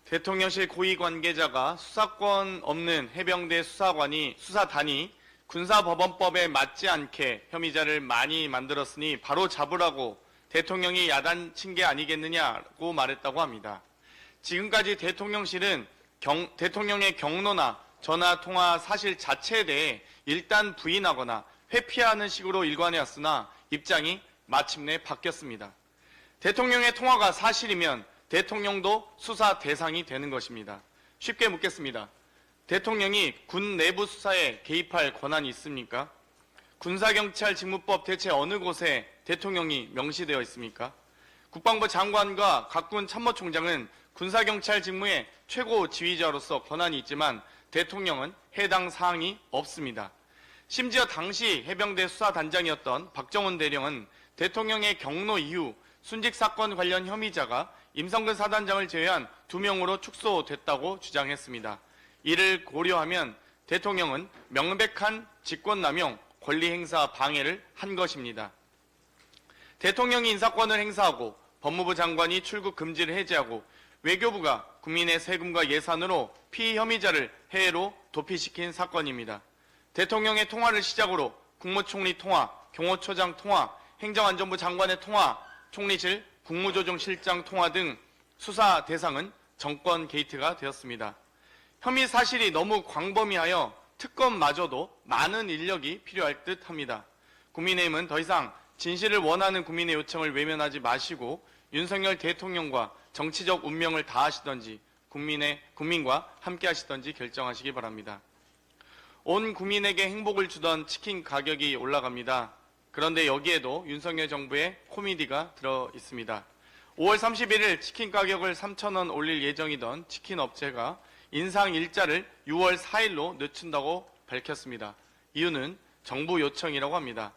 대통령실 고위 관계자가 수사권 없는 해병대 수사단이 군사법원법에 맞지 않게 혐의자를 많이 만들었으니 바로 잡으라고 대통령이 야단친 게 아니겠느냐고 말했다고 합니다. 지금까지 대통령실은 대통령의 경로나 전화 통화 사실 자체에 대해 일단 부인하거나 회피하는 식으로 일관해왔으나 입장이 마침내 바뀌었습니다. 대통령의 통화가 사실이면 대통령도 수사 대상이 되는 것입니다. 쉽게 묻겠습니다. 대통령이 군 내부 수사에 개입할 권한이 있습니까? 군사경찰 직무법 대체 어느 곳에 대통령이 명시되어 있습니까? 국방부 장관과 각군 참모총장은 군사경찰 직무의 최고 지휘자로서 권한이 있지만 대통령은 해당 사항이 없습니다. 심지어 당시 해병대 수사단장이었던 박정훈 대령은 대통령의 경로 이후 순직 사건 관련 혐의자가 임성근 사단장을 제외한 2명으로 축소됐다고 주장했습니다. 이를 고려하면 대통령은 명백한 직권남용, 권리행사 방해를 한 것입니다. 대통령이 인사권을 행사하고 법무부 장관이 출국 금지를 해제하고 외교부가 국민의 세금과 예산으로 피의 혐의자를 해외로 도피시킨 사건입니다. 대통령의 통화를 시작으로 국무총리 통화, 경호처장 통화, 행정안전부 장관의 통화, 총리실 국무조정실장 통화 등 수사 대상은 정권 게이트가 되었습니다. 혐의 사실이 너무 광범위하여 특검마저도 많은 인력이 필요할 듯 합니다. 국민의힘은 더 이상 진실을 원하는 국민의 요청을 외면하지 마시고 윤석열 대통령과 정치적 운명을 다하시던지 국민과 함께 하시던지 결정하시기 바랍니다. 온 국민에게 행복을 주던 치킨 가격이 올라갑니다. 그런데 여기에도 윤석열 정부의 코미디가 들어 있습니다. 5월 31일 치킨 가격을 3,000원 올릴 예정이던 치킨 업체가 인상 일자를 6월 4일로 늦춘다고 밝혔습니다. 이유는 정부 요청이라고 합니다.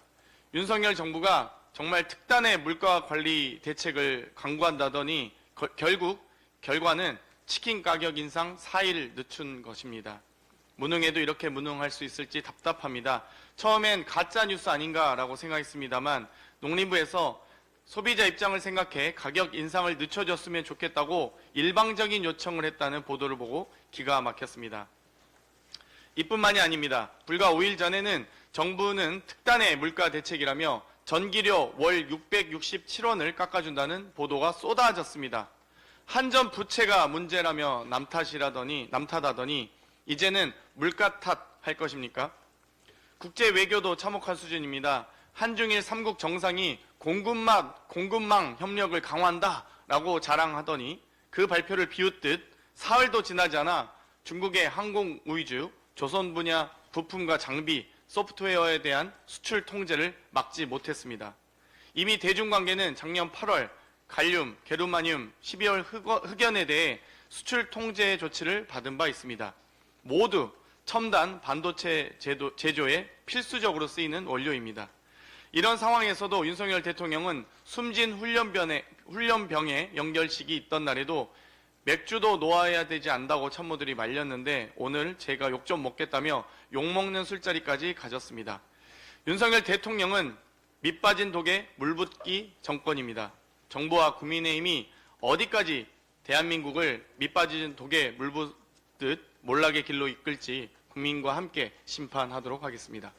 윤석열 정부가 정말 특단의 물가 관리 대책을 강구한다더니 결국 결과는 치킨 가격 인상 4일 늦춘 것입니다. 무능해도 이렇게 무능할 수 있을지 답답합니다. 처음엔 가짜 뉴스 아닌가라고 생각했습니다만 농림부에서 소비자 입장을 생각해 가격 인상을 늦춰줬으면 좋겠다고 일방적인 요청을 했다는 보도를 보고 기가 막혔습니다. 이뿐만이 아닙니다. 불과 5일 전에는 정부는 특단의 물가 대책이라며 전기료 월 667원을 깎아준다는 보도가 쏟아졌습니다. 한전 부채가 문제라며 남탓하더니 이제는 물가 탓할 것입니까? 국제 외교도 참혹한 수준입니다. 한중일 3국 정상이 공급망 협력을 강화한다라고 자랑하더니 그 발표를 비웃듯 사흘도 지나지 않아 중국의 항공 우위주, 조선 분야 부품과 장비, 소프트웨어에 대한 수출 통제를 막지 못했습니다. 이미 대중관계는 작년 8월 갈륨, 게르마늄, 12월 흑연에 대해 수출 통제 조치를 받은 바 있습니다. 모두 첨단 반도체 제조에 필수적으로 쓰이는 원료입니다. 이런 상황에서도 윤석열 대통령은 숨진 훈련병의 연결식이 있던 날에도 맥주도 놓아야 되지 않다고 참모들이 말렸는데 오늘 제가 욕 좀 먹겠다며 욕먹는 술자리까지 가졌습니다. 윤석열 대통령은 밑빠진 독에 물붓기 정권입니다. 정부와 국민의힘이 어디까지 대한민국을 밑빠진 독에 물붓듯 몰락의 길로 이끌지 국민과 함께 심판하도록 하겠습니다.